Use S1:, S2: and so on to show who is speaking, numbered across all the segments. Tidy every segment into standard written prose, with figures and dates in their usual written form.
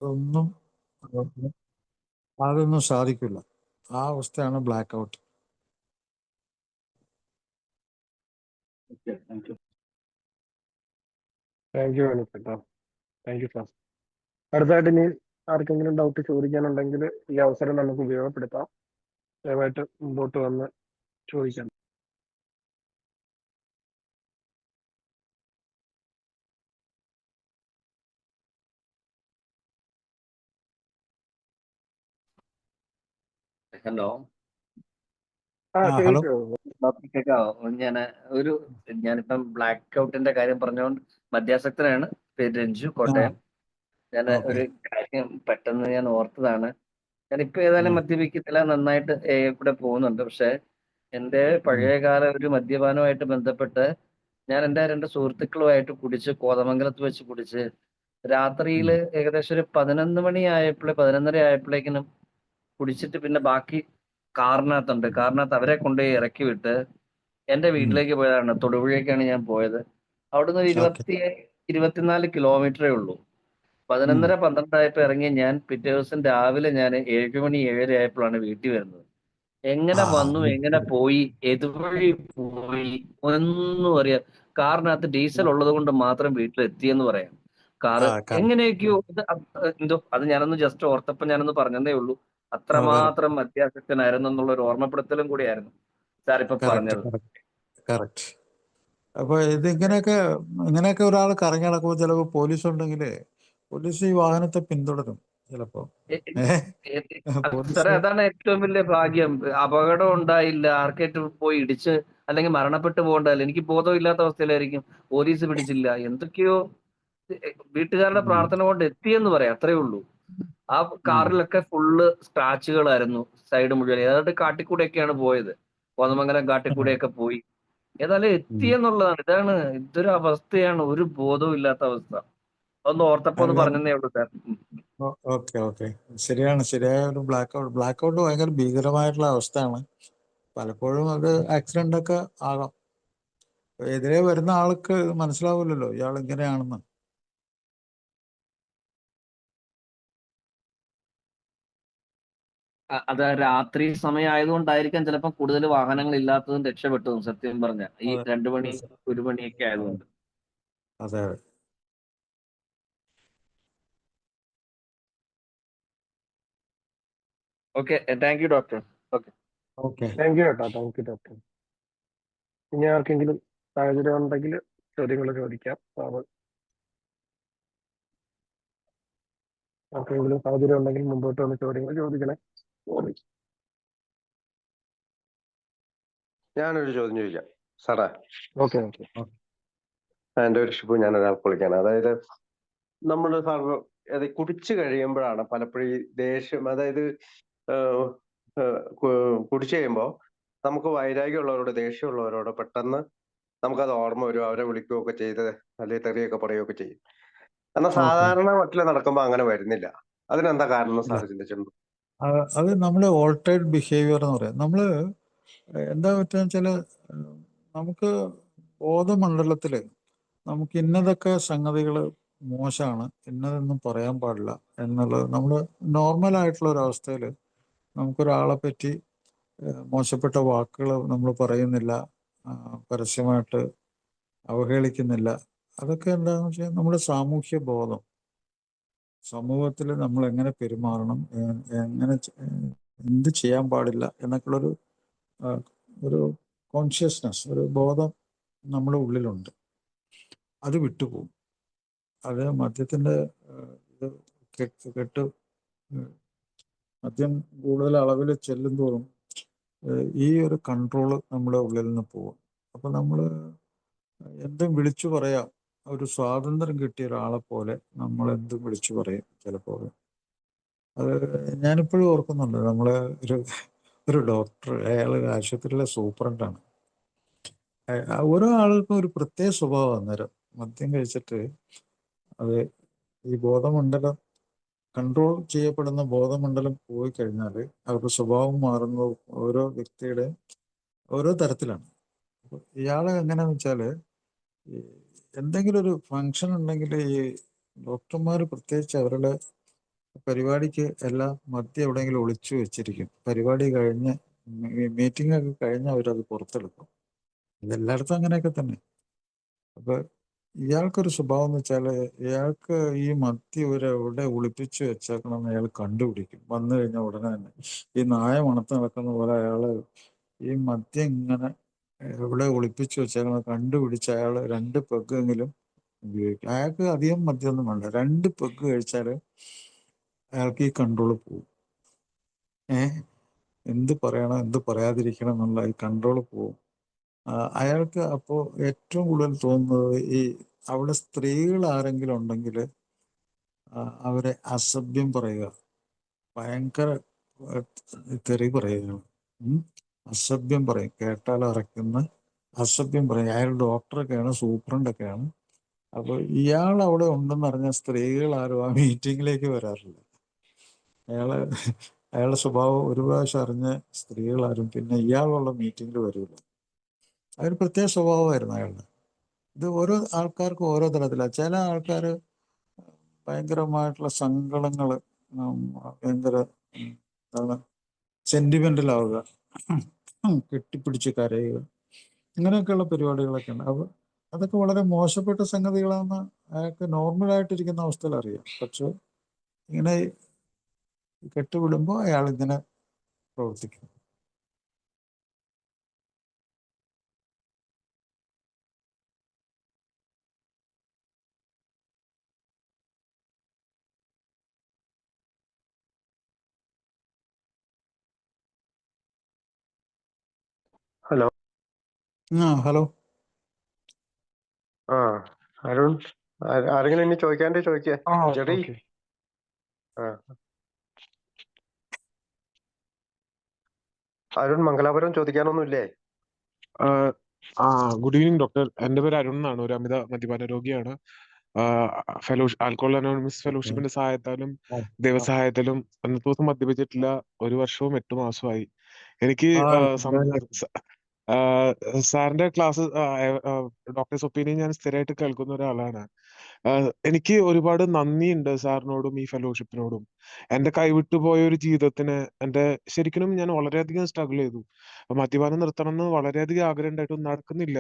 S1: ഒന്നും അതൊന്നും സാധിക്കില്ല. ആ അവസ്ഥയാണ് ബ്ലാക്ക് ഔട്ട്.
S2: താങ്ക് യു അനിപ്പേട്ടാ. Thank you sir. അടുത്തായിട്ട് ഇനി ആർക്കെങ്കിലും ഡൗട്ട് ചോദിക്കാനുണ്ടെങ്കിൽ ഈ അവസരം നമുക്ക് ഉപയോഗപ്പെടുത്താം. ദയവായിട്ട് മുമ്പോട്ട് വന്ന് ചോദിക്കാം.
S3: Hello,
S1: hello.
S3: കേൾക്കാവോ? ഞാനിപ്പം ബ്ലാക്ക് ഔട്ടിന്റെ കാര്യം പറഞ്ഞുകൊണ്ട് മദ്യാസക്തനാണ്. പേര് രഞ്ജു, കോട്ടയം. ഞാൻ ഒരു കാര്യം പെട്ടെന്ന് ഞാൻ ഓർത്തതാണ്. ഞാനിപ്പോ ഏതായാലും മദ്യപിക്കത്തില്ല, നന്നായിട്ട് ഇവിടെ പോകുന്നുണ്ട്. പക്ഷെ എന്റെ പഴയകാല ഒരു മദ്യപാനവുമായിട്ട് ബന്ധപ്പെട്ട് ഞാൻ എൻ്റെ 2 സുഹൃത്തുക്കളുമായിട്ട് കുടിച്ച് കോതമംഗലത്ത് വെച്ച് കുടിച്ച് രാത്രിയിൽ ഏകദേശം ഒരു 11 മണി 11:30 ആയപ്പോഴേക്കിനും കുടിച്ചിട്ട് പിന്നെ ബാക്കി കാറിനകത്ത് അവരെ കൊണ്ടുപോയി ഇറക്കി വിട്ട് എന്റെ വീട്ടിലേക്ക് പോയതാണ്. തൊടുപുഴയ്ക്കാണ് ഞാൻ പോയത്. അവിടുന്ന് ഒരു 24 കിലോമീറ്ററേ ഉള്ളൂ. 11:30 12 ആയപ്പോ ഇറങ്ങി ഞാൻ പിറ്റേ ദിവസം രാവിലെ ഞാൻ 7 മണി 7:30 ആയപ്പോഴാണ് വീട്ടിൽ വരുന്നത്. എങ്ങനെ വന്നു, എങ്ങനെ പോയി, എതുവഴി പോയി ഒന്നും അറിയാം. കാറിനകത്ത് ഡീസൽ ഉള്ളത് കൊണ്ട് മാത്രം വീട്ടിലെത്തിയെന്ന് പറയാം. കാറ് എങ്ങനെയൊക്കെയോ എന്തോ അത് ഞാനൊന്ന് ജസ്റ്റ് ഓർത്തപ്പോ ഞാനൊന്ന് പറഞ്ഞതേ ഉള്ളൂ. അത്രമാത്രം മദ്യാസക്തനായിരുന്നു എന്നുള്ള ഒരു ഓർമ്മപ്പെടുത്തലും കൂടിയായിരുന്നു സാർ ഇപ്പൊ പറഞ്ഞത്.
S1: കറക്റ്റ്. അപ്പൊ ഇങ്ങനെയൊക്കെ ഒരാൾ കറങ്ങി നടക്കുമ്പോൾ ചിലപ്പോൾ പോലീസ് ഉണ്ടെങ്കിൽ പോലീസ് ഈ വാഹനത്തെ പിന്തുടരും ചിലപ്പോ.
S3: സാറേ, അതാണ് ഏറ്റവും വലിയ ഭാഗ്യം. അപകടം ഉണ്ടായില്ല, ആർക്കേറ്റ് പോയി ഇടിച്ച് അല്ലെങ്കിൽ മരണപ്പെട്ടു പോകണ്ടല്ല. എനിക്ക് ബോധമില്ലാത്ത അവസ്ഥയിലായിരിക്കും, പോലീസ് പിടിച്ചില്ല. എന്തൊക്കെയോ വീട്ടുകാരുടെ പ്രാർത്ഥന കൊണ്ട് എത്തിയെന്ന് പറയാം, അത്രേ ഉള്ളൂ. ആ കാറിലൊക്കെ ഫുള്ള് സ്ക്രാച്ചുകളായിരുന്നു സൈഡ് മുഴുവൻ. ഏതാണ്ട് കാട്ടിക്കൂടെയൊക്കെയാണ് പോയത്, കോതമംഗലം കാട്ടിക്കൂടെയൊക്കെ പോയി. ഏതായാലും എത്തിയെന്നുള്ളതാണ്. ഇതൊരു അവസ്ഥയാണ്, ഒരു ബോധവും ഇല്ലാത്ത അവസ്ഥ. ഒന്ന് ഓർത്തപ്പോ ഒന്ന് പറഞ്ഞതേ ഉള്ളൂ സാർ.
S1: ഓക്കെ. ശരിയാണ്. ശരിയായ ഒരു ബ്ലാക്ക് ഔട്ട് ഭയങ്കര ഭീകരമായിട്ടുള്ള അവസ്ഥയാണ്. പലപ്പോഴും അത് ആക്സിഡന്റ് ഒക്കെ ആകാം. എതിരെ വരുന്ന ആൾക്ക് മനസ്സിലാവില്ലല്ലോ ഇയാൾ ഇങ്ങനെയാണെന്ന്.
S3: അത് രാത്രി സമയം ആയതുകൊണ്ടായിരിക്കാം ചിലപ്പോൾ കൂടുതൽ വാഹനങ്ങൾ ഇല്ലാത്തതും രക്ഷപ്പെട്ടതും, സത്യം പറഞ്ഞ ഈ 2 മണി 1 മണിയൊക്കെ ആയതുകൊണ്ട്.
S1: അതെ.
S3: Okay, thank you doctor. Okay,
S2: thank you കേട്ടോ. Thank you doctor. ഇനി ആർക്കെങ്കിലും സാഹചര്യം ഉണ്ടെങ്കിൽ ചോദ്യങ്ങൾ ചോദിക്കാം. ആർക്കെങ്കിലും സാഹചര്യം ഉണ്ടെങ്കിൽ മുമ്പോട്ട് വന്ന് ചോദ്യങ്ങൾ ചോദിക്കണേ.
S4: ഞാനൊരു ചോദ്യം ചോദിക്കാം സാറേ.
S2: ഓക്കെ.
S4: എൻ്റെ ഒരു ഷിപ്പ് ഞാൻ ഒരാൾക്ക് വിളിക്കാണ്. അതായത് നമ്മൾ സാർ കുടിച്ചു കഴിയുമ്പോഴാണ് പലപ്പോഴും ഈ ദേഷ്യം, അതായത് കുടിച്ചു കഴിയുമ്പോൾ നമുക്ക് വൈരാഗ്യമുള്ളവരോട്, ദേഷ്യമുള്ളവരോട് പെട്ടെന്ന് നമുക്കത് ഓർമ്മ വരും, അവരെ വിളിക്കുകയൊക്കെ ചെയ്ത് അല്ലെങ്കിൽ തെറിയൊക്കെ പറയുകയൊക്കെ ചെയ്യും. എന്നാൽ സാധാരണ മറ്റിൽ നടക്കുമ്പോൾ അങ്ങനെ വരുന്നില്ല. അതിനെന്താ കാരണം സാർ ചിന്തിച്ചിട്ടുണ്ട്?
S1: അത് നമ്മുടെ ഓൾട്ടേർഡ് ബിഹേവിയർ എന്ന് പറയാം. നമ്മള് എന്താ പറ്റുക വെച്ചാല് നമുക്ക് ബോധമണ്ഡലത്തില് നമുക്ക് ഇന്നതൊക്കെ സംഗതികൾ മോശമാണ്, ഇന്നതൊന്നും പറയാൻ പാടില്ല എന്നുള്ളത് നമ്മൾ നോർമലായിട്ടുള്ള ഒരവസ്ഥയിൽ നമുക്കൊരാളെ പറ്റി മോശപ്പെട്ട വാക്കുകൾ നമ്മൾ പറയുന്നില്ല, പരസ്യമായിട്ട് അവഹേളിക്കുന്നില്ല. അതൊക്കെ എന്താണെന്ന് വെച്ചാൽ നമ്മുടെ സാമൂഹ്യ ബോധം, സമൂഹത്തിൽ നമ്മൾ എങ്ങനെ പെരുമാറണം, എങ്ങനെ എന്ത് ചെയ്യാൻ പാടില്ല എന്നൊക്കെയുള്ളൊരു ഒരു കോൺഷ്യസ്നെസ്, ഒരു ബോധം നമ്മുടെ ഉള്ളിലുണ്ട്. അത് വിട്ടുപോകും. അത് മദ്യത്തിൻ്റെ ഇത് കെട്ട് മദ്യം കൂടുതൽ അളവിൽ ചെല്ലുന്തോറും ഈ ഒരു കൺട്രോള് നമ്മുടെ ഉള്ളിൽ നിന്ന് പോകും. അപ്പം നമ്മൾ എന്തും വിളിച്ചു പറയാം. ഒരു സ്വാതന്ത്ര്യം കിട്ടിയ ഒരാളെ പോലെ നമ്മൾ എന്തും വിളിച്ചു പറയും ചിലപ്പോൾ. അത് ഞാനിപ്പോഴും ഓർക്കുന്നുണ്ട്. നമ്മളെ ഒരു ഡോക്ടർ, അയാൾ ആശുപത്രിയിലെ സൂപ്രണ്ടാണ്. ഓരോ ആൾക്കും ഒരു പ്രത്യേക സ്വഭാവം. അന്നേരം മദ്യം കഴിച്ചിട്ട് അത് ഈ ബോധമണ്ഡലം, കൺട്രോൾ ചെയ്യപ്പെടുന്ന ബോധമണ്ഡലം പോയി കഴിഞ്ഞാൽ അവരുടെ സ്വഭാവം മാറുന്നത് ഓരോ വ്യക്തിയുടെ ഓരോ തരത്തിലാണ്. അപ്പോൾ ഇയാളെ എങ്ങനെയാന്ന് വെച്ചാൽ എന്തെങ്കിലും ഒരു ഫങ്ഷൻ ഉണ്ടെങ്കിൽ ഈ ഡോക്ടർമാർ പ്രത്യേകിച്ച് അവരുടെ പരിപാടിക്ക് എല്ലാം മദ്യം എവിടെയെങ്കിലും ഒളിച്ചു വെച്ചിരിക്കും. പരിപാടി കഴിഞ്ഞ് മീറ്റിംഗ് ഒക്കെ കഴിഞ്ഞ് അവരത് പുറത്തെടുക്കും. ഇതെല്ലായിടത്തും അങ്ങനെയൊക്കെ തന്നെ. അപ്പൊ ഇയാൾക്കൊരു സ്വഭാവം എന്ന് വെച്ചാൽ ഇയാൾക്ക് ഈ മദ്യം എവിടെ ഒളിപ്പിച്ച് വെച്ചേക്കണമെന്ന് അയാൾ കണ്ടുപിടിക്കും. വന്നു കഴിഞ്ഞാൽ ഉടനെ തന്നെ ഈ നായ മണത്ത് നടക്കുന്ന പോലെ അയാള് ഈ മദ്യം ഇങ്ങനെ എവിടെ ഒളിപ്പിച്ച് വെച്ചേക്കണം കണ്ടുപിടിച്ച് അയാൾ 2 പെഗ്ഗെങ്കിലും ഉപയോഗിക്കും. അയാൾക്ക് അധികം മദ്യമൊന്നും വേണ്ട. 2 പെഗ് കഴിച്ചാൽ അയാൾക്ക് ഈ കൺട്രോൾ പോകും. എന്ത് പറയണം എന്ത് പറയാതിരിക്കണം എന്നുള്ള ഈ കൺട്രോൾ പോകും. അയാൾക്ക് അപ്പോൾ ഏറ്റവും കൂടുതൽ തോന്നുന്നത് ഈ അവിടെ സ്ത്രീകൾ ആരെങ്കിലും ഉണ്ടെങ്കിൽ അവരെ അസഭ്യം പറയുക, ഭയങ്കര തെറി പറയുകയാണ്. അസഭ്യം പറയും, കേട്ടാൽ അറയ്ക്കുന്ന അസഭ്യം പറയും. അയാൾ ഡോക്ടറൊക്കെയാണ്, സൂപ്രണ്ടൊക്കെയാണ്. അപ്പോൾ ഇയാൾ അവിടെ ഉണ്ടെന്ന് അറിഞ്ഞ സ്ത്രീകൾ ആരും ആ മീറ്റിങ്ങിലേക്ക് വരാറില്ല. അയാളുടെ സ്വഭാവം ഒരു പ്രാവശ്യം അറിഞ്ഞ സ്ത്രീകളാരും പിന്നെ ഇയാളുള്ള മീറ്റിങ്ങിൽ വരില്ല. അതൊരു പ്രത്യേക സ്വഭാവമായിരുന്നു അയാളുടെ. ഇത് ഓരോ ആൾക്കാർക്കും ഓരോ തരത്തിലാണ്. ചില ആൾക്കാർ ഭയങ്കരമായിട്ടുള്ള സങ്കടങ്ങൾ, ഭയങ്കര എന്താണ് സെന്റിമെന്റലാവുക, കെട്ടിപ്പിടിച്ച് കരയുക, ഇങ്ങനെയൊക്കെയുള്ള പരിപാടികളൊക്കെ ഉണ്ട്. അപ്പോൾ അതൊക്കെ വളരെ മോശപ്പെട്ട സംഗതികളാണെന്ന് അയാൾക്ക് നോർമലായിട്ടിരിക്കുന്ന അവസ്ഥയിൽ അറിയാം. പക്ഷെ ഇങ്ങനെ കെട്ടുവിടുമ്പോൾ അയാൾ ഇങ്ങനെ പ്രവർത്തിക്കും.
S2: ഹലോ.
S1: ഹലോ.
S2: ആ അരുൺ, ആരെങ്കിലും ഇനി ചോദിക്കാണ്ട് ചോദിക്കുക. ജെറി.
S5: ഓക്കെ.
S2: ആ അരുൺ, മംഗലാപുരം ചോദിക്കാനൊന്നുമില്ലേ?
S5: Good evening doctor. എൻ്റെ പേര് അരുൺ എന്നാണ്. ഒരു അമിത മദ്യപാന രോഗിയാണ്. ആൽക്കഹോൾ അനോണിമസ് ഫെലോഷിപ്പിന്റെ സഹായത്താലും ദൈവസഹായത്താലും അന്നത്തെ ദിവസം മദ്യപിച്ചിട്ടില്ല. 1 വർഷവും 8 മാസമായി. എനിക്ക് സാറിന്റെ ക്ലാസ്, ഡോക്ടേഴ്സ് ഒപ്പീനിയൻ ഞാൻ സ്ഥിരമായിട്ട് കേൾക്കുന്ന ഒരാളാണ്. എനിക്ക് ഒരുപാട് നന്ദിയുണ്ട് സാറിനോടും ഈ ഫെലോഷിപ്പിനോടും. എന്റെ കൈവിട്ടു പോയ ഒരു ജീവിതത്തിന് ശരിക്കും ഞാൻ വളരെയധികം സ്ട്രഗിൾ ചെയ്തു. മദ്യപാനം നിർത്തണം എന്ന് വളരെയധികം ആഗ്രഹം ഉണ്ടായിട്ടും നടക്കുന്നില്ല.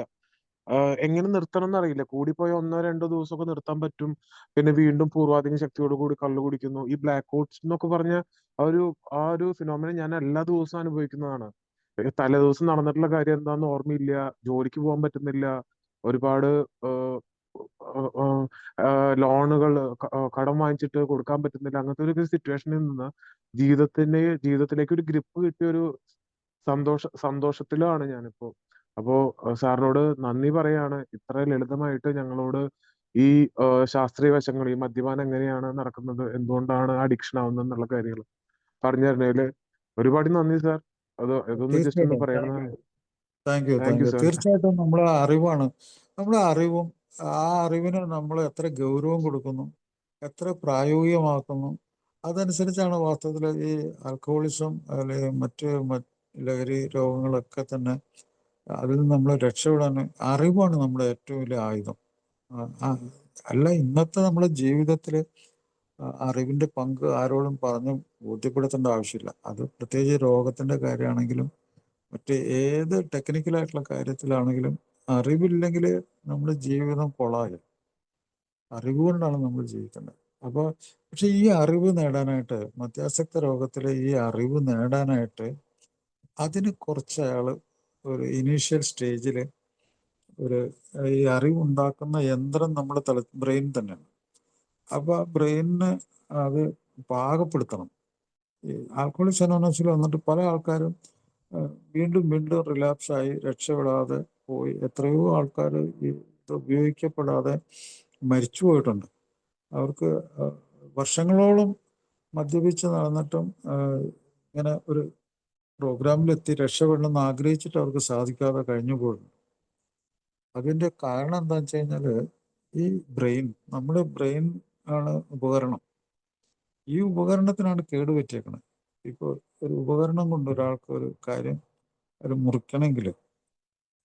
S5: എങ്ങനെ നിർത്തണം എന്നറിയില്ല. കൂടിപ്പോയ 1-2 ദിവസമൊക്കെ നിർത്താൻ പറ്റും. പിന്നെ വീണ്ടും പൂർവാധികം ശക്തിയോട് കൂടി കള്ളു കുടിക്കുന്നു. ഈ ബ്ലാക്ക് ഔട്ട്സ് എന്നൊക്കെ പറഞ്ഞ ആ ഒരു ഫിനോമിന ഞാൻ എല്ലാ ദിവസവും അനുഭവിക്കുന്നതാണ്. തലേദിവസം നടന്നിട്ടുള്ള കാര്യം എന്താണെന്ന് ഓർമ്മയില്ല. ജോലിക്ക് പോകാൻ പറ്റുന്നില്ല. ഒരുപാട് ലോണുകൾ കടം വാങ്ങിച്ചിട്ട് കൊടുക്കാൻ പറ്റുന്നില്ല. അങ്ങനത്തെ ഒരു സിറ്റുവേഷനിൽ നിന്ന് ജീവിതത്തിലേക്ക് ഒരു ഗ്രിപ്പ് കിട്ടിയ ഒരു സന്തോഷത്തിലാണ് ഞാനിപ്പോ. അപ്പോ സാറിനോട് നന്ദി പറയാണ്. ഇത്ര ലളിതമായിട്ട് ഞങ്ങളോട് ഈ ശാസ്ത്രീയ വശങ്ങൾ, ഈ മദ്യപാനം എങ്ങനെയാണ് നടക്കുന്നത്, എന്തുകൊണ്ടാണ് അഡിക്ഷൻ ആവുന്നത് എന്നുള്ള കാര്യങ്ങൾ പറഞ്ഞു തരുന്നതില് ഒരുപാട് നന്ദി സാർ. ഇതൊന്ന് ജസ്റ്റ് ഒന്ന് പറയണമെന്നാണ്.
S1: Thank you.
S5: സാർ.
S1: തീർച്ചയായിട്ടും നമ്മളെ അറിവാണ്. നമ്മുടെ അറിവും ആ അറിവിന് നമ്മൾ എത്ര ഗൗരവം കൊടുക്കുന്നു, എത്ര പ്രായോഗികമാക്കുന്നു, അതനുസരിച്ചാണ് വാസ്തവത്തിൽ ഈ ആൽക്കഹോളിസം അല്ലെങ്കിൽ മറ്റ് ലഹരി രോഗങ്ങളൊക്കെ തന്നെ അതിൽ നിന്ന് നമ്മൾ രക്ഷപ്പെടാൻ അറിവാണ് നമ്മുടെ ഏറ്റവും വലിയ ആയുധം. അല്ല, ഇന്നത്തെ നമ്മുടെ ജീവിതത്തിൽ അറിവിന്റെ പങ്ക് ആരോടും പറഞ്ഞ് ബോധ്യപ്പെടുത്തേണ്ട ആവശ്യമില്ല. അത് പ്രത്യേകിച്ച് രോഗത്തിന്റെ കാര്യമാണെങ്കിലും മറ്റ് ഏത് ടെക്നിക്കലായിട്ടുള്ള കാര്യത്തിലാണെങ്കിലും അറിവില്ലെങ്കിൽ നമ്മുടെ ജീവിതം കൊളാകും. അറിവ് കൊണ്ടാണ് നമ്മൾ ജീവിക്കേണ്ടത്. അപ്പോൾ പക്ഷെ ഈ അറിവ് നേടാനായിട്ട്, മദ്യാസക്ത രോഗത്തിലെ ഈ അറിവ് നേടാനായിട്ട് അതിന് കുറച്ച് അയാൾ ഒരു ഇനീഷ്യൽ സ്റ്റേജിൽ ഈ അറിവുണ്ടാക്കുന്ന യന്ത്രം നമ്മുടെ ബ്രെയിൻ തന്നെയാണ്. അപ്പോൾ ആ ബ്രെയിനിന് അത് പാകപ്പെടുത്തണം. ഈ ആൽക്കഹോളിക്സ് അനോണിമസിൽ വന്നിട്ട് പല ആൾക്കാരും വീണ്ടും വീണ്ടും റിലാപ്സായി രക്ഷപ്പെടാതെ പോയി. എത്രയോ ആൾക്കാർ ഇത് ഉപയോഗിക്കപ്പെടാതെ മരിച്ചു പോയിട്ടുണ്ട്. അവർക്ക് വർഷങ്ങളോളം മദ്യപിച്ച് നടന്നിട്ടും ഇങ്ങനെ ഒരു പ്രോഗ്രാമിലെത്തി രക്ഷപ്പെടണമെന്ന് ആഗ്രഹിച്ചിട്ട് അവർക്ക് സാധിക്കാതെ കഴിഞ്ഞു പോയിട്ടുണ്ട്. അതിൻ്റെ കാരണം എന്താണെന്ന് വെച്ച് കഴിഞ്ഞാൽ ഈ ബ്രെയിൻ, നമ്മുടെ ബ്രെയിൻ ആണ് ഉപകരണം. ഈ ഉപകരണത്തിനാണ് കേടുപറ്റിയേക്കുന്നത്. ഇപ്പോൾ ഒരു ഉപകരണം കൊണ്ട് ഒരാൾക്ക് ഒരു കാര്യം മുറിക്കണമെങ്കിൽ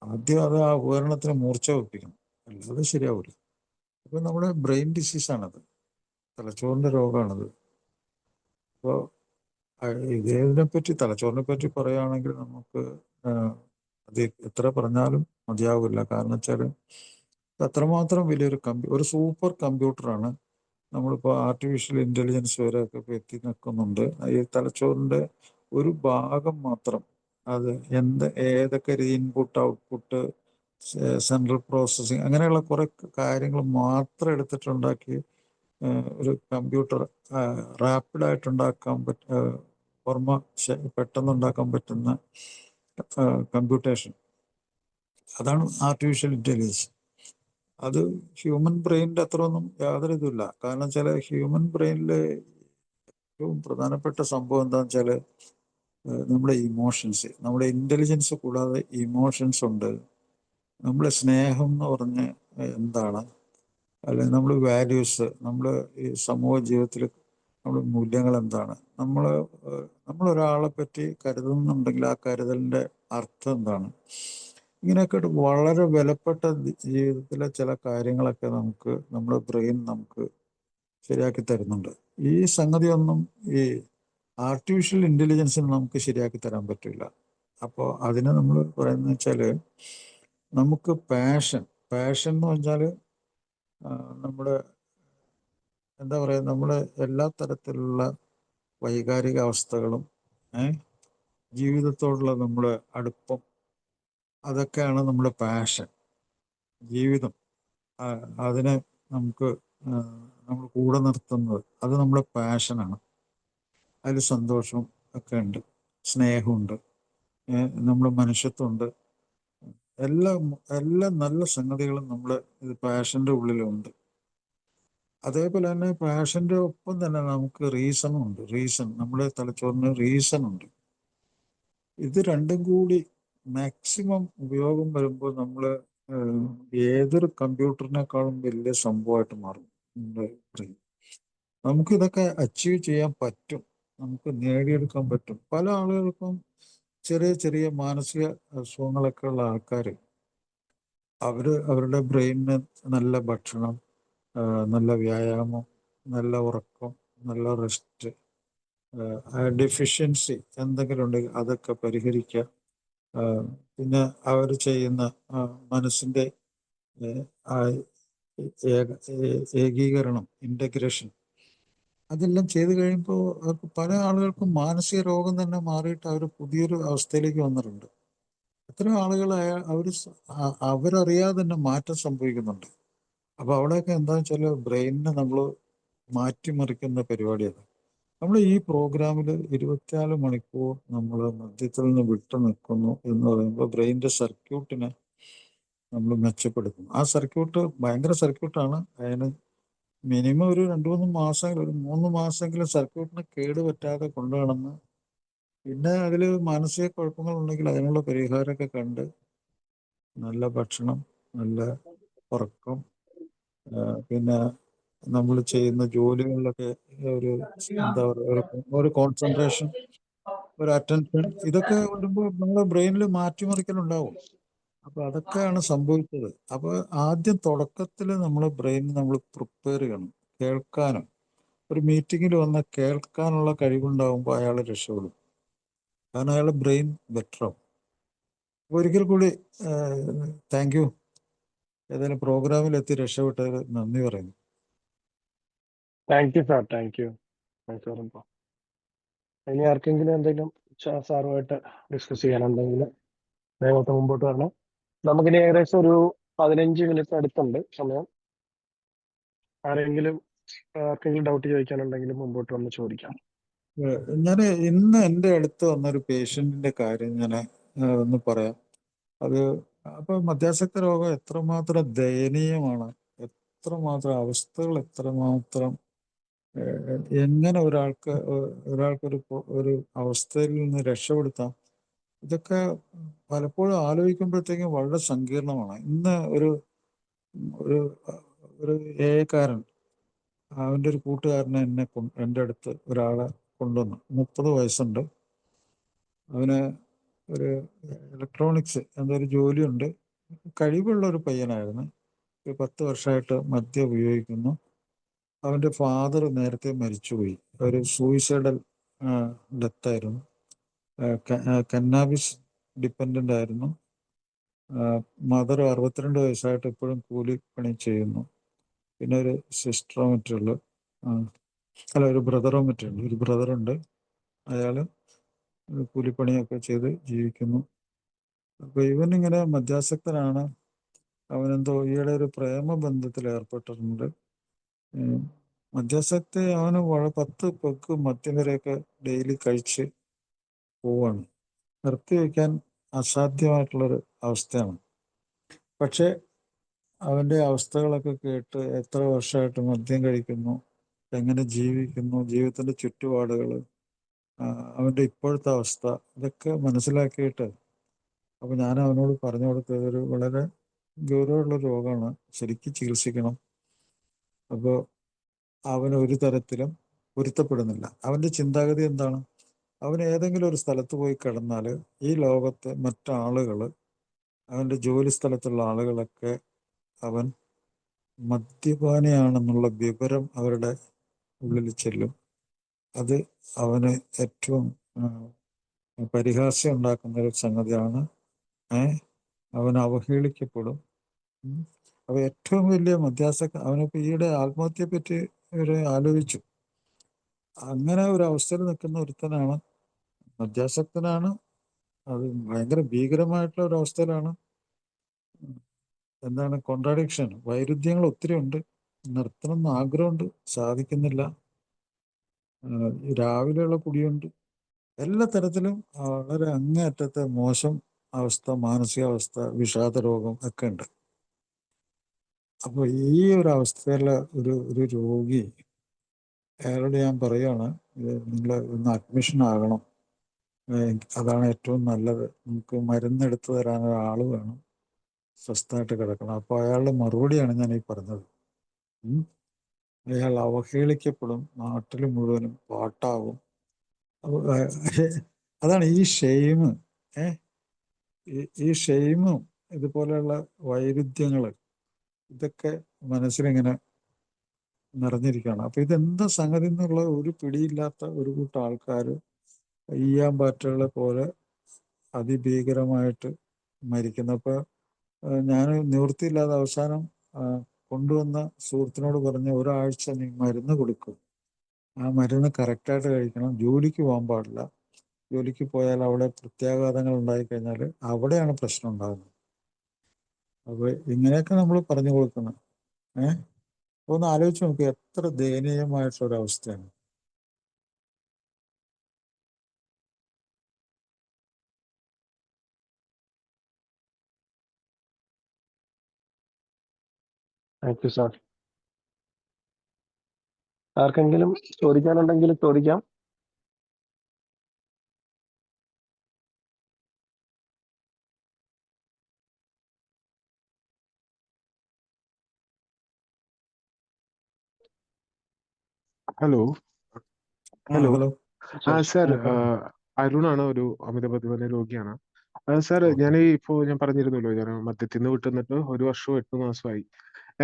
S1: ആദ്യം അത് ആ ഉപകരണത്തിന് മൂർച്ച വെപ്പിക്കണം, അല്ലാതെ ശരിയാവില്ല. അപ്പോൾ നമ്മുടെ ബ്രെയിൻ ഡിസീസാണത്, തലച്ചോറിൻ്റെ രോഗമാണത്. അപ്പോൾ ഇതിനെ പറ്റി, തലച്ചോറിനെ പറ്റി പറയുകയാണെങ്കിൽ നമുക്ക് അത് എത്ര പറഞ്ഞാലും മതിയാവില്ല. കാരണം വെച്ചാൽ അത്രമാത്രം വലിയൊരു ഒരു സൂപ്പർ കമ്പ്യൂട്ടറാണ്. നമ്മളിപ്പോൾ ആർട്ടിഫിഷ്യൽ ഇൻ്റലിജൻസ് വരെയൊക്കെ ഇപ്പോൾ എത്തി നിൽക്കുന്നുണ്ട്. ഈ തലച്ചോറിൻ്റെ ഒരു ഭാഗം മാത്രം, അത് ഏതൊക്കെ ഇൻപുട്ട് ഔട്ട്പുട്ട് സെൻട്രൽ പ്രോസസ്സിങ് അങ്ങനെയുള്ള കുറേ കാര്യങ്ങൾ മാത്രം എടുത്തിട്ടുണ്ടാക്കി ഒരു കമ്പ്യൂട്ടർ റാപ്പിഡായിട്ട് ഉണ്ടാക്കാൻ ഓർമ്മ പെട്ടെന്ന് ഉണ്ടാക്കാൻ പറ്റുന്ന കമ്പ്യൂട്ടേഷൻ, അതാണ് ആർട്ടിഫിഷ്യൽ ഇൻ്റലിജൻസ്. അത് ഹ്യൂമൻ ബ്രെയിനിൻ്റെ അത്ര ഒന്നും യാതൊരു ഇതുമില്ല. കാരണം വെച്ചാൽ ഹ്യൂമൻ ബ്രെയിനിൽ ഏറ്റവും പ്രധാനപ്പെട്ട സംഭവം എന്താണെന്ന് വെച്ചാൽ നമ്മുടെ ഇമോഷൻസ്, നമ്മുടെ ഇൻ്റലിജൻസ് കൂടാതെ ഇമോഷൻസ് ഉണ്ട്. നമ്മുടെ സ്നേഹം എന്ന് പറഞ്ഞ് എന്താണ്, അല്ലെങ്കിൽ നമ്മൾ വാല്യൂസ്, നമ്മൾ ഈ സമൂഹ ജീവിതത്തിൽ നമ്മുടെ മൂല്യങ്ങൾ എന്താണ്, നമ്മളൊരാളെ പറ്റി കരുതുന്നുണ്ടെങ്കിൽ ആ കരുതലിൻ്റെ അർത്ഥം എന്താണ്, ഇങ്ങനെയൊക്കെ വളരെ വിലപ്പെട്ട ജീവിതത്തിലെ ചില കാര്യങ്ങളൊക്കെ നമ്മുടെ ബ്രെയിൻ നമുക്ക് ശരിയാക്കി തരുന്നുണ്ട്. ഈ സംഗതിയൊന്നും ഈ ആർട്ടിഫിഷ്യൽ ഇൻ്റലിജൻസിന് നമുക്ക് ശരിയാക്കി തരാൻ പറ്റില്ല. അപ്പോൾ അതിന് നമ്മൾ പറയുന്നത് വെച്ചാൽ നമുക്ക് പാഷൻ എന്ന് പറഞ്ഞാൽ നമ്മുടെ എന്താ പറയുക, നമ്മുടെ എല്ലാ തരത്തിലുള്ള വൈകാരിക അവസ്ഥകളും ജീവിതത്തോടുള്ള നമ്മുടെ അടുപ്പം, അതൊക്കെയാണ് നമ്മുടെ പാഷൻ. ജീവിതം അതിനെ നമ്മൾ കൂടെ നിർത്തുന്നത്, അത് നമ്മുടെ പാഷനാണ്. അതിൽ സന്തോഷവും ഒക്കെ ഉണ്ട്, സ്നേഹമുണ്ട്, നമ്മുടെ മനുഷ്യത്വമുണ്ട്, എല്ലാ നല്ല സംഗതികളും നമ്മുടെ പാഷൻ്റെ ഉള്ളിലുണ്ട്. അതേപോലെ തന്നെ പാഷൻ്റെ ഒപ്പം തന്നെ നമുക്ക് റീസണും ഉണ്ട്. നമ്മുടെ തലച്ചോറിന് റീസൺ ഉണ്ട്. ഇത് രണ്ടും കൂടി മാക്സിമം ഉപയോഗം വരുമ്പോൾ നമ്മൾ ഏതൊരു കമ്പ്യൂട്ടറിനേക്കാളും വലിയ സംഭവമായിട്ട് മാറും നമ്മുടെ ബ്രെയിൻ. നമുക്കിതൊക്കെ അച്ചീവ് ചെയ്യാൻ പറ്റും, നമുക്ക് നേടിയെടുക്കാൻ പറ്റും. പല ആളുകൾക്കും ചെറിയ ചെറിയ മാനസിക അസുഖങ്ങളൊക്കെ ഉള്ള ആൾക്കാർ അവരുടെ ബ്രെയിനിന് നല്ല ഭക്ഷണം, നല്ല വ്യായാമം, നല്ല ഉറക്കം, നല്ല റെസ്റ്റ്, ഡെഫിഷ്യൻസി എന്തെങ്കിലും ഉണ്ടെങ്കിൽ അതൊക്കെ പരിഹരിക്കുക. പിന്നെ അവർ ചെയ്യുന്ന മനസ്സിൻ്റെ ഏകീകരണം, ഇൻ്റഗ്രേഷൻ, അതെല്ലാം ചെയ്ത് കഴിയുമ്പോൾ പല ആളുകൾക്കും മാനസിക രോഗം തന്നെ മാറിയിട്ട് അവർ പുതിയൊരു അവസ്ഥയിലേക്ക് വന്നിട്ടുണ്ട്. എത്രയോ ആളുകൾ അവരറിയാതെ തന്നെ മാറ്റം സംഭവിക്കുന്നുണ്ട്. അപ്പോൾ അവിടെയൊക്കെ എന്താണെന്ന് വെച്ചാൽ ബ്രെയിനിനെ നമ്മൾ മാറ്റിമറിക്കുന്ന പരിപാടിയാണ്. നമ്മൾ ഈ പ്രോഗ്രാമിൽ 24 മണിക്കൂർ നമ്മൾ മദ്യത്തിൽ നിന്ന് വിട്ടു നിൽക്കുന്നു എന്ന് പറയുമ്പോൾ ബ്രെയിനിൻ്റെ സർക്യൂട്ടിനെ നമ്മൾ മെച്ചപ്പെടുത്തുന്നു. ആ സർക്യൂട്ട് ഭയങ്കര സർക്യൂട്ടാണ്. അതിന് മിനിമം ഒരു 2-3 മാസമെങ്കിലും, ഒരു 3 മാസമെങ്കിലും സർക്യൂട്ടിന് കേടുപറ്റാതെ കൊണ്ടുനടന്ന്, പിന്നെ അതിൽ മാനസിക കുഴപ്പങ്ങളുണ്ടെങ്കിൽ അതിനുള്ള പരിഹാരമൊക്കെ കണ്ട് നല്ല ഭക്ഷണം, നല്ല ഉറക്കം, പിന്നെ നമ്മൾ ചെയ്യുന്ന ജോലികളിലൊക്കെ എന്താ പറയുക, ഒരു കോൺസെൻട്രേഷൻ, ഒരു അറ്റൻഷൻ, ഇതൊക്കെ വരുമ്പോൾ നമ്മുടെ ബ്രെയിനിൽ മാറ്റിമറിക്കലുണ്ടാവും. അപ്പോൾ അതൊക്കെയാണ് സംഭവിച്ചത്. അപ്പോൾ ആദ്യം തുടക്കത്തിൽ നമ്മളെ ബ്രെയിൻ നമ്മൾ പ്രിപ്പയർ ചെയ്യണം, കേൾക്കാനും. ഒരു മീറ്റിങ്ങിൽ വന്ന് കേൾക്കാനുള്ള കഴിവുണ്ടാകുമ്പോൾ അയാൾ രക്ഷപ്പെടും, കാരണം അയാളുടെ ബ്രെയിൻ ബെറ്ററാവും. അപ്പോൾ ഒരിക്കൽ കൂടി താങ്ക് യു. ഏതായാലും പ്രോഗ്രാമിലെത്തി രക്ഷപ്പെട്ടത് നന്ദി പറയുന്നു.
S2: Thank you sir, thank U. ഇനി ആർക്കെങ്കിലും എന്തെങ്കിലും സാറുമായിട്ട് ഡിസ്കസ് ചെയ്യാനുണ്ടെങ്കിൽ ദയവായിട്ട് മുമ്പോട്ട് വരണം. നമുക്കിനി ഏകദേശം ഒരു 15 മിനിറ്റ് അടുത്തുണ്ട് സമയം. ആർക്കെങ്കിലും ഡൗട്ട് ചോദിക്കാനുണ്ടെങ്കിൽ മുമ്പോട്ട് വന്ന് ചോദിക്കാം.
S1: ഞാൻ ഇന്ന് എൻ്റെ അടുത്ത് വന്നൊരു പേഷ്യൻറ്റിൻ്റെ കാര്യം ഞാൻ ഒന്ന് പറയാം. അപ്പോൾ മദ്യാസക്ത രോഗം എത്രമാത്രം ദയനീയമാണ്, എത്രമാത്രം അവസ്ഥകൾ, എത്രമാത്രം എങ്ങനെ ഒരാൾക്കൊരു അവസ്ഥയിൽ നിന്ന് രക്ഷപ്പെടുത്താം, ഇതൊക്കെ പലപ്പോഴും ആലോചിക്കുമ്പോഴത്തേക്കും വളരെ സങ്കീർണമാണ്. ഇന്ന് ഒരു ഏകാരൻ, അവൻ്റെ ഒരു കൂട്ടുകാരനെ എൻ്റെ അടുത്ത് ഒരാളെ കൊണ്ടുവന്നു. 30 വയസ്സുണ്ട്. അവന് ഒരു ഇലക്ട്രോണിക്സ് എന്തൊരു ജോലിയുണ്ട്, കഴിവുള്ള ഒരു പയ്യനായിരുന്നു. ഒരു 10 വർഷമായിട്ട് മദ്യം ഉപയോഗിക്കുന്നു. അവൻ്റെ ഫാദർ നേരത്തെ മരിച്ചുപോയി, ഒരു സൂയിസൈഡൽ ഡെത്തായിരുന്നു. കന്നാബിസ് ഡിപ്പെൻഡൻ്റ് ആയിരുന്നു. മദർ 62 വയസ്സായിട്ട് ഇപ്പോഴും കൂലിപ്പണി ചെയ്യുന്നു. പിന്നെ ഒരു സിസ്റ്ററോ മറ്റുള്ളൂ, അല്ല ഒരു ബ്രദറോ മറ്റുള്ളൂ. ഒരു ബ്രദറുണ്ട്, അയാൾ കൂലിപ്പണിയൊക്കെ ചെയ്ത് ജീവിക്കുന്നു. അപ്പോൾ ഇവനിങ്ങനെ മദ്യാസക്തനാണ്. അവനെന്തോ ഈയിടെ ഒരു പ്രേമബന്ധത്തിൽ ഏർപ്പെട്ടിട്ടുണ്ട്. മദ്യാസക്തി അവന് 10 പെഗ് മദ്യം വരെയൊക്കെ ഡെയിലി കഴിച്ച് പോവാണ്. നിർത്തിവെക്കാൻ അസാധ്യമായിട്ടുള്ളൊരു അവസ്ഥയാണ്. പക്ഷേ അവൻ്റെ അവസ്ഥകളൊക്കെ കേട്ട് എത്ര വർഷമായിട്ട് മദ്യം കഴിക്കുന്നു, എങ്ങനെ ജീവിക്കുന്നു, ജീവിതത്തിൻ്റെ ചുറ്റുപാടുകൾ, അവൻ്റെ ഇപ്പോഴത്തെ അവസ്ഥ, ഇതൊക്കെ മനസ്സിലാക്കിയിട്ട് അപ്പോൾ ഞാൻ അവനോട് പറഞ്ഞു കൊടുത്തത് ഒരു വളരെ ഗൗരവമുള്ള രോഗമാണ്, ശരിക്കും ചികിത്സിക്കണം. അപ്പോൾ അവൻ ഒരു തരത്തിലും പൊരുത്തപ്പെടുന്നില്ല. അവൻ്റെ ചിന്താഗതി എന്താണ്? അവൻ ഏതെങ്കിലും ഒരു സ്ഥലത്ത് പോയി കിടന്നാൽ ഈ ലോകത്തെ മറ്റാളുകൾ, അവൻ്റെ ജോലി സ്ഥലത്തുള്ള ആളുകളൊക്കെ അവൻ മദ്യപാനിയാണെന്നുള്ള വിവരം അവരുടെ ഉള്ളിൽ ചെല്ലും. അത് അവന് ഏറ്റവും പരിഹാസ്യം ഉണ്ടാക്കുന്ന ഒരു സംഗതിയാണ്. അവൻ അവഹേളിക്കപ്പെടും. അപ്പോൾ ഏറ്റവും വലിയ അവനിപ്പോൾ ഈയിടെ ആത്മഹത്യയെ പറ്റി ഒരു ആലോചിച്ചു. അങ്ങനെ ഒരു അവസ്ഥയിൽ നിൽക്കുന്ന ഒരുത്തനാണ്, മദ്യാസക്തനാണ്. അത് ഭയങ്കര ഭീകരമായിട്ടുള്ള ഒരു അവസ്ഥയിലാണ്. എന്താണ് കോൺട്രാഡിക്ഷൻ, വൈരുദ്ധ്യങ്ങൾ ഒത്തിരി ഉണ്ട്. നിർത്തണം എന്ന് ആഗ്രഹമുണ്ട്, സാധിക്കുന്നില്ല. രാവിലെയുള്ള കുടിയുണ്ട്. എല്ലാ തരത്തിലും വളരെ അങ്ങേയറ്റത്തെ മോശം അവസ്ഥ, മാനസികാവസ്ഥ, വിഷാദ രോഗം ഒക്കെ ഉണ്ട്. അപ്പോൾ ഈ ഒരു അവസ്ഥയിലുള്ള ഒരു രോഗി, അയാളോട് ഞാൻ പറയുകയാണ്, നിങ്ങൾ ഒന്ന് അഡ്മിഷൻ ആകണം, അതാണ് ഏറ്റവും നല്ലത്. നമുക്ക് മരുന്നെടുത്ത് തരാൻ ഒരാൾ വേണം, സ്വസ്ഥമായിട്ട് കിടക്കണം. അപ്പോൾ അയാളുടെ മറുപടിയാണ് ഞാൻ ഈ പറഞ്ഞത്. അയാൾ അവഹേളിക്കപ്പെടും, നാട്ടിൽ മുഴുവനും പാട്ടാവും. അതാണ് ഈ ഷെയിം. ഈ ഷെയിമും ഇതുപോലെയുള്ള വൈരുദ്ധ്യങ്ങൾ, ഇതൊക്കെ മനസ്സിലിങ്ങനെ നിറഞ്ഞിരിക്കുകയാണ്. അപ്പോൾ ഇതെന്താ സംഗതി എന്നുള്ള ഒരു പിടിയില്ലാത്ത ഒരു കൂട്ടം ആൾക്കാർ ഈയാൻ പാറ്റകളെ പോലെ അതിഭീകരമായിട്ട് മരിക്കുന്നു. അപ്പോൾ ഞാൻ നിവൃത്തിയില്ലാതെ അവസാനം കൊണ്ടുവന്ന സുഹൃത്തിനോട് പറഞ്ഞ, ഒരാഴ്ച നീ മരുന്ന് കൊടുക്കും, ആ മരുന്ന് കറക്റ്റായിട്ട് കഴിക്കണം, ജോലിക്ക് പോകാൻ പാടില്ല. ജോലിക്ക് പോയാൽ അവിടെ പ്രത്യാഘാതങ്ങൾ ഉണ്ടായിക്കഴിഞ്ഞാൽ അവിടെയാണ് പ്രശ്നം ഉണ്ടാകുന്നത്. അപ്പോൾ ഇങ്ങനെയൊക്കെ നമ്മൾ പറഞ്ഞു കൊടുക്കണം. ഒന്ന് ആലോചിച്ച് നോക്കുക, എത്ര ദയനീയമായിട്ടൊരവസ്ഥയാണ്.
S2: Thank you sir. ആർക്കെങ്കിലും ചോദിക്കാനുണ്ടെങ്കിൽ ചോദിക്കാം.
S5: Hello hello
S1: hello.
S5: സാർ, അരുണാണ്, ഒരു അമിത മദ്യപാന രോഗിയാണ്. Sir,
S1: okay.
S5: ഞാൻ പറഞ്ഞിരുന്നല്ലോ, ഞാൻ മദ്യത്തിൽ നിന്ന് വിട്ടുനിന്നിട്ട് 1 വർഷവും 8 മാസമായി.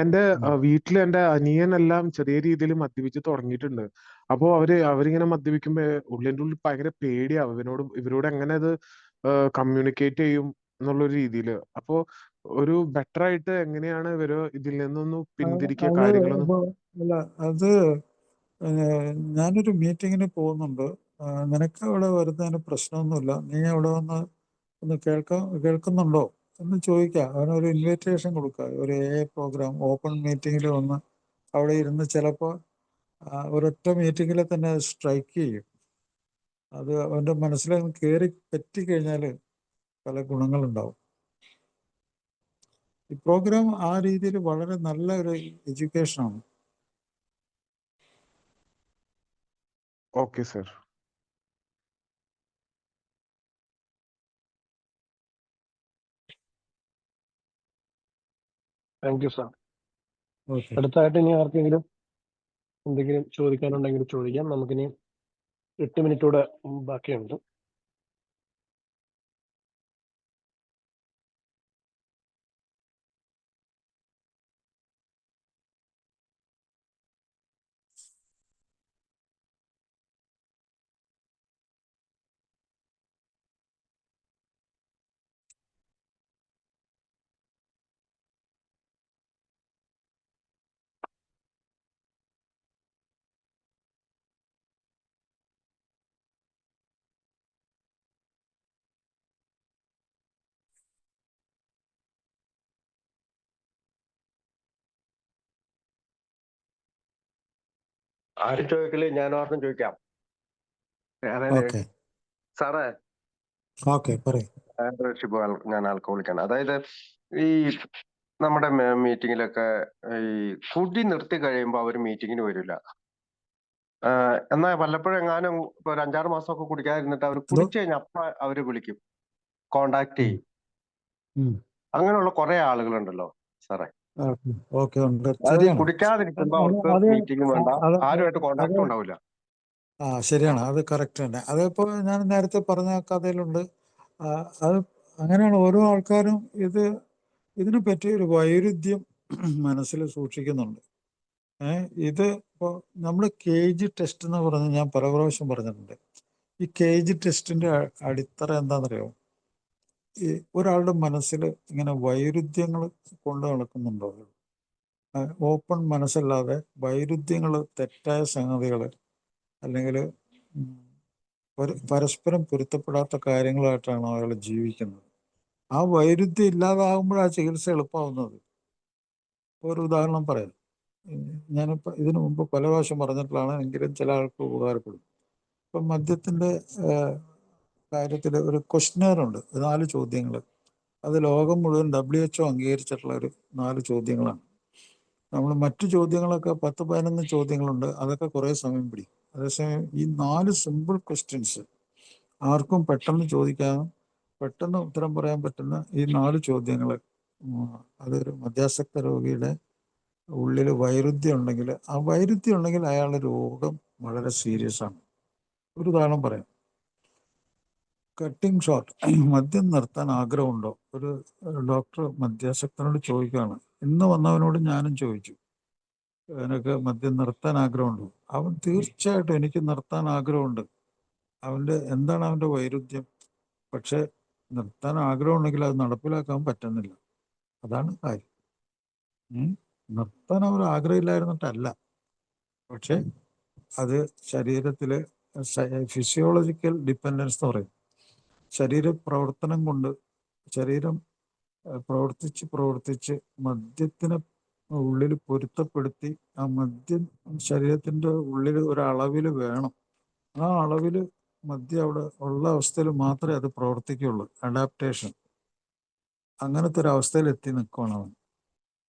S5: എന്റെ വീട്ടിൽ എന്റെ അനിയനെല്ലാം ചെറിയ രീതിയിൽ മദ്യപിച്ച് തുടങ്ങിയിട്ടുണ്ട്. അപ്പോ അവരിങ്ങനെ മദ്യപിക്കുമ്പോ ഉള്ളിന്റെ ഉള്ളിൽ ഭയങ്കര പേടിയാവും, ഇവരോട് എങ്ങനെ അത് കമ്മ്യൂണിക്കേറ്റ് ചെയ്യും എന്നുള്ളൊരു രീതിയിൽ. അപ്പോ ഒരു ബെറ്റർ ആയിട്ട് എങ്ങനെയാണ് ഇവര് ഇതിൽ നിന്നൊന്ന് പിന്തിരിക്കുക, കാര്യങ്ങളൊന്നും.
S1: അല്ല, അത് ഞാനൊരു മീറ്റിങ്ങിന് പോകുന്നുണ്ട്. നിനക്ക് അവിടെ വരുന്നതിന് പ്രശ്നമൊന്നുമില്ല, നീ അവിടെ വന്ന് ഒന്ന് കേൾക്കുന്നുണ്ടോ എന്ന് ചോദിക്കുക. അവനൊരു ഇൻവിറ്റേഷൻ കൊടുക്കുക. ഒരു പ്രോഗ്രാം ഓപ്പൺ മീറ്റിങ്ങിൽ വന്ന് അവിടെ ഇരുന്ന് ചിലപ്പോൾ ഒരൊറ്റ മീറ്റിങ്ങിൽ തന്നെ സ്ട്രൈക്ക് ചെയ്യും. അത് അവൻ്റെ മനസ്സിലങ്ങ് കയറി പറ്റിക്കഴിഞ്ഞാൽ പല ഗുണങ്ങളുണ്ടാവും. ഈ പ്രോഗ്രാം ആ രീതിയിൽ വളരെ നല്ല ഒരു എഡ്യൂക്കേഷനാണ്.
S5: Okay sir.
S2: Thank you sir.
S1: Okay.
S2: അടുത്തായിട്ട് ഇനി ആർക്കെങ്കിലും എന്തെങ്കിലും ചോദിക്കാനുണ്ടെങ്കിൽ ചോദിക്കാം. നമുക്കിനി 8 മിനിറ്റൂടെ ബാക്കിയുണ്ട്.
S4: ആരും ചോദിക്കല്, ഞാൻ ഓർമ്മ ചോദിക്കാം. അതായത്
S1: ഓക്കെ
S4: സാറേ,
S1: ഓക്കെ പറയും.
S4: ഷിബു ഞാൻ ആൽക്കഹോളിക്കാണ്. അതായത് ഈ നമ്മുടെ മീറ്റിങ്ങിലൊക്കെ ഈ കുടി നിർത്തി കഴിയുമ്പോൾ അവർ മീറ്റിങ്ങിന് വരില്ല. എന്നാൽ വല്ലപ്പോഴും എങ്ങാനും ഇപ്പൊ ഒരു 5-6 മാസമൊക്കെ കുടിക്കാതിരുന്നിട്ട് അവർ
S1: എന്തോ
S4: കുടിച്ചു കഴിഞ്ഞാൽ അപ്പൊ അവര് വിളിക്കും, കോണ്ടാക്ട് ചെയ്യും.
S1: ഉം.
S4: അങ്ങനെയുള്ള കുറെ ആളുകളുണ്ടല്ലോ സാറേ.
S1: ഓക്കെ ഉണ്ട്,
S4: അത്
S1: ശരിയാണ്.
S4: കുടിക്കാതിരിക്കുമ്പോ അവർക്ക്
S1: അത്
S4: മീറ്റിംഗ് വേണ്ട,
S1: അത്
S4: ആരുമായിട്ട്
S1: അത്
S4: കോണ്ടാക്ടും ഉണ്ടാവില്ല.
S1: ശരിയാണ്, അത് കറക്റ്റ് തന്നെ. അതിപ്പോ ഞാൻ നേരത്തെ പറഞ്ഞ കഥയിലുണ്ട്. അത് അങ്ങനെയാണ്. ഓരോ ആൾക്കാരും ഇതിനെ പറ്റി ഒരു വൈരുദ്ധ്യം മനസ്സിൽ സൂക്ഷിക്കുന്നുണ്ട്. ഇത് ഇപ്പോൾ നമ്മൾ കേജ് ടെസ്റ്റ് എന്ന് പറഞ്ഞ് ഞാൻ പല പ്രാവശ്യം പറഞ്ഞിട്ടുണ്ട്. ഈ കേജ് ടെസ്റ്റിന്റെ അടിത്തറ എന്താണെന്നറിയോ? ഈ ഒരാളുടെ മനസ്സിൽ ഇങ്ങനെ വൈരുദ്ധ്യങ്ങൾ കൊണ്ട് നടക്കുന്നുണ്ടോ? ഓപ്പൺ മനസ്സല്ലാതെ വൈരുദ്ധ്യങ്ങൾ, തെറ്റായ സംഗതികൾ, അല്ലെങ്കിൽ പരസ്പരം പൊരുത്തപ്പെടാത്ത കാര്യങ്ങളായിട്ടാണ് അയാൾ ജീവിക്കുന്നത്. ആ വൈരുദ്ധ്യം ഇല്ലാതാകുമ്പോഴാണ് ചികിത്സ എളുപ്പമാവുന്നത്. ഒരു ഉദാഹരണം പറയാം. ഞാനിപ്പോൾ ഇതിനു മുമ്പ് പല പ്രാവശ്യം പറഞ്ഞിട്ടുള്ളതാണ്, എങ്കിലും ചില ആൾക്ക് ഉപകാരപ്പെടും. ഇപ്പം മദ്യത്തിൻ്റെ കാര്യത്തിൽ ഒരു ക്വസ്റ്റ്യനെയറുണ്ട്, 4 ചോദ്യങ്ങൾ. അത് ലോകം മുഴുവൻ WHO അംഗീകരിച്ചിട്ടുള്ള ഒരു 4 ചോദ്യങ്ങളാണ്. നമ്മൾ മറ്റു ചോദ്യങ്ങളൊക്കെ 10-11 ചോദ്യങ്ങളുണ്ട്, അതൊക്കെ കുറേ സമയം പിടിക്കും. അതേസമയം ഈ 4 സിമ്പിൾ ക്വസ്റ്റ്യൻസ് ആർക്കും പെട്ടെന്ന് ചോദിക്കാനും പെട്ടെന്ന് ഉത്തരം പറയാൻ പറ്റുന്ന ഈ 4 ചോദ്യങ്ങൾ, അതൊരു മദ്യാസക്ത രോഗിയുടെ ഉള്ളിൽ വൈരുദ്ധ്യം ഉണ്ടെങ്കിൽ, ആ വൈരുദ്ധ്യം ഉണ്ടെങ്കിൽ അയാളുടെ രോഗം വളരെ സീരിയസ് ആണ്. ഒരു ഉദാഹരണം പറയാം. കട്ടിങ് ഷോർട്ട്, മദ്യം നിർത്താൻ ആഗ്രഹമുണ്ടോ? ഒരു ഡോക്ടർ മദ്യാസക്തനോട് ചോദിക്കുകയാണ്. ഇന്ന് വന്നവനോട് ഞാനും ചോദിച്ചു, എനിക്ക് മദ്യം നിർത്താൻ ആഗ്രഹമുണ്ടോ? അവൻ തീർച്ചയായിട്ടും എനിക്ക് നിർത്താൻ ആഗ്രഹമുണ്ട്. എന്താണ് അവൻ്റെ വൈരുദ്ധ്യം? പക്ഷെ നിർത്താൻ ആഗ്രഹമുണ്ടെങ്കിൽ അത് നടപ്പിലാക്കാൻ പറ്റുന്നില്ല. അതാണ് കാര്യം. നിർത്താൻ അവർ ആഗ്രഹമില്ലായിരുന്നിട്ടല്ല, പക്ഷെ അത് ശരീരത്തിൽ ഫിസിയോളജിക്കൽ ഡിപ്പെൻഡൻസ് എന്ന് പറയും. ശരീര പ്രവർത്തനം കൊണ്ട് ശരീരം പ്രവർത്തിച്ച് മദ്യത്തിനെ ഉള്ളിൽ പൊരുത്തപ്പെടുത്തി, ആ മദ്യം ശരീരത്തിൻ്റെ ഉള്ളിൽ ഒരളവിൽ വേണം. ആ അളവിൽ മദ്യം അവിടെ ഉള്ള അവസ്ഥയിൽ മാത്രമേ അത് പ്രവർത്തിക്കുകയുള്ളൂ. അഡാപ്റ്റേഷൻ, അങ്ങനത്തെ ഒരു അവസ്ഥയിൽ എത്തി നിൽക്കുകയാണ് അവൻ.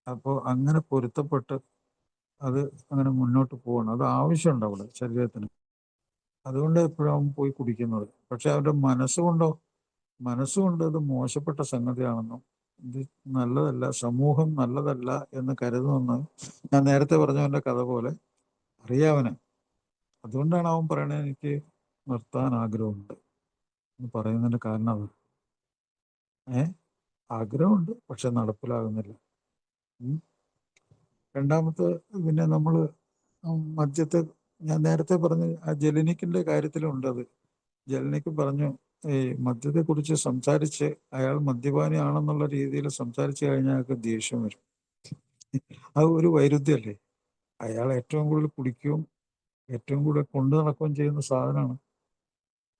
S1: അപ്പോൾ അങ്ങനെ പൊരുത്തപ്പെട്ട് അത് അങ്ങനെ മുന്നോട്ട് പോകണം. അത് ആവശ്യമുണ്ട് അവിടെ ശരീരത്തിന്. അതുകൊണ്ട് എപ്പോഴും അവൻ പോയി കുടിക്കുന്നത്. പക്ഷെ അവൻ്റെ മനസ്സുകൊണ്ട് അത് മോശപ്പെട്ട സംഗതിയാണെന്നും ഇത് നല്ലതല്ല, സമൂഹം നല്ലതല്ല എന്ന് കരുതുമെന്ന് ഞാൻ നേരത്തെ പറഞ്ഞവൻ്റെ കഥ പോലെ അറിയാവന്. അതുകൊണ്ടാണ് അവൻ പറയണത് എനിക്ക് നിർത്താൻ ആഗ്രഹമുണ്ട് എന്ന് പറയുന്നതിൻ്റെ കാരണം അത്. ആഗ്രഹമുണ്ട്, പക്ഷെ നടപ്പിലാകുന്നില്ല. രണ്ടാമത്തെ, പിന്നെ നമ്മൾ മദ്യത്തെ ഞാൻ നേരത്തെ പറഞ്ഞ് ആ ജെലിനിക്കിൻ്റെ കാര്യത്തിലുണ്ട്. അത് ജെലിനിക്ക് പറഞ്ഞു, ഈ മദ്യത്തെക്കുറിച്ച് സംസാരിച്ച് അയാൾ മദ്യപാനിയാണെന്നുള്ള രീതിയിൽ സംസാരിച്ചു കഴിഞ്ഞാൽ അയാൾക്ക് ദേഷ്യം വരും. അത് ഒരു വൈരുദ്ധ്യമല്ലേ? അയാൾ ഏറ്റവും കൂടുതൽ കുടിക്കുകയും ഏറ്റവും കൂടുതൽ കൊണ്ടു നടക്കുകയും ചെയ്യുന്ന സാധനമാണ്.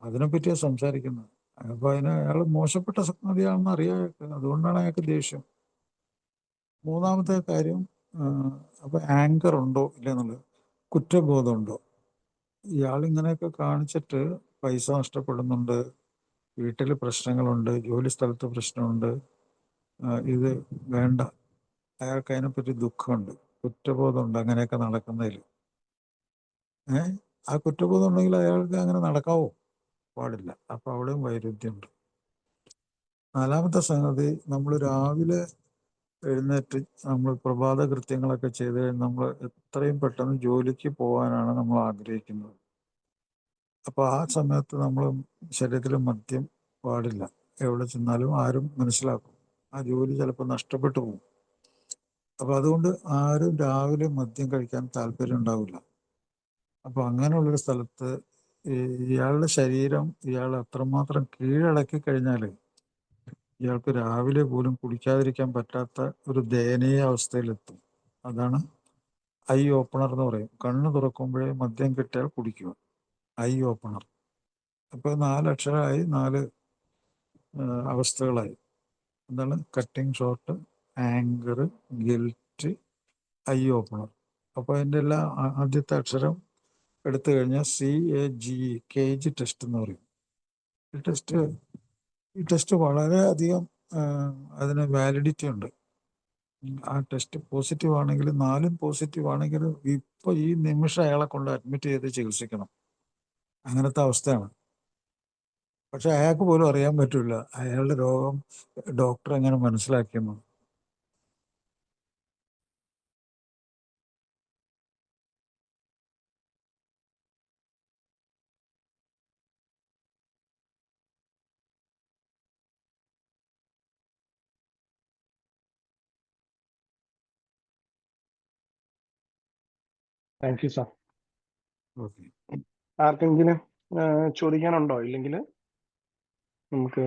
S1: അതിനെപ്പറ്റിയാണ് സംസാരിക്കുന്നത്. അപ്പോൾ അയാൾ മോശപ്പെട്ട സംഗതിയാണെന്ന് അറിയാം. അതുകൊണ്ടാണ് അയാൾക്ക് ദേഷ്യം. മൂന്നാമത്തെ കാര്യം, അപ്പോൾ ആങ്കർ ഉണ്ടോ ഇല്ലെന്നുള്ളത്, കുറ്റബോധമുണ്ടോ? ഇയാളിങ്ങനെയൊക്കെ കാണിച്ചിട്ട് പൈസ നഷ്ടപ്പെടുന്നുണ്ട്, വീട്ടിൽ പ്രശ്നങ്ങളുണ്ട്, ജോലി സ്ഥലത്ത് പ്രശ്നമുണ്ട്, ഇത് വേണ്ട. അയാൾക്ക് അതിനെപ്പറ്റി ദുഃഖമുണ്ട്, കുറ്റബോധമുണ്ട് അങ്ങനെയൊക്കെ നടക്കുന്നതിൽ. ആ കുറ്റബോധം ഉണ്ടെങ്കിൽ അയാൾക്ക് അങ്ങനെ നടക്കാവോ? പാടില്ല. അപ്പോൾ അവിടെയും വൈരുദ്ധ്യമുണ്ട്. നാലാമത്തെ സംഗതി, നമ്മൾ രാവിലെ എഴുന്നേറ്റ് നമ്മൾ പ്രഭാത കൃത്യങ്ങളൊക്കെ ചെയ്ത് കഴിഞ്ഞ് നമ്മൾ എത്രയും പെട്ടെന്ന് ജോലിക്ക് പോകാനാണ് നമ്മൾ ആഗ്രഹിക്കുന്നത്. അപ്പോൾ ആ സമയത്ത് നമ്മൾ ശരീരത്തിൽ മദ്യം പാടില്ല. എവിടെ ചെന്നാലും ആരും മനസ്സിലാക്കും, ആ ജോലി ചിലപ്പോൾ നഷ്ടപ്പെട്ടു പോകും. അപ്പോൾ അതുകൊണ്ട് ആരും രാവിലെ മദ്യം കഴിക്കാൻ താല്പര്യം ഉണ്ടാവില്ല. അപ്പോൾ അങ്ങനെയുള്ളൊരു സ്ഥലത്ത് ഇയാളുടെ ശരീരം ഇയാൾ അത്രമാത്രം കീഴടക്കി കഴിഞ്ഞാൽ ഇയാൾക്ക് രാവിലെ പോലും കുടിക്കാതിരിക്കാൻ പറ്റാത്ത ഒരു ദയനീയ അവസ്ഥയിലെത്തും. അതാണ് ഐ ഓപ്പണർ എന്ന് പറയും. കണ്ണ് തുറക്കുമ്പോഴേ മദ്യം കിട്ടിയാൽ കുടിക്കുക, ഐ ഓപ്പണർ. അപ്പോൾ 4 അക്ഷരമായി, 4 അവസ്ഥകളായി. എന്താണ്? Cutting short, anchor, gilt, eye opener. അപ്പോൾ അതിൻ്റെ എല്ലാ ആദ്യത്തെ അക്ഷരം എടുത്തു കഴിഞ്ഞാൽ CAGE കേജ് ടെസ്റ്റ് എന്ന് പറയും. ഈ ടെസ്റ്റ് വളരെയധികം അതിന് വാലിഡിറ്റി ഉണ്ട്. ആ ടെസ്റ്റ് പോസിറ്റീവ് ആണെങ്കിൽ 4 പോസിറ്റീവ് ആണെങ്കിൽ ഇപ്പോൾ ഈ നിമിഷം അയാളെ കൊണ്ട് അഡ്മിറ്റ് ചെയ്ത് ചികിത്സിക്കണം. അങ്ങനത്തെ അവസ്ഥയാണ്. പക്ഷെ അയാൾക്ക് പോലും അറിയാൻ പറ്റില്ല അയാളുടെ രോഗം ഡോക്ടർ എങ്ങനെ മനസ്സിലാക്കിയെന്ന്.
S2: Thank you sir.
S1: ഓക്കെ.
S2: ആർക്കെങ്കിലും ചോദിക്കാനുണ്ടോ? ഇല്ലെങ്കിൽ നമുക്ക്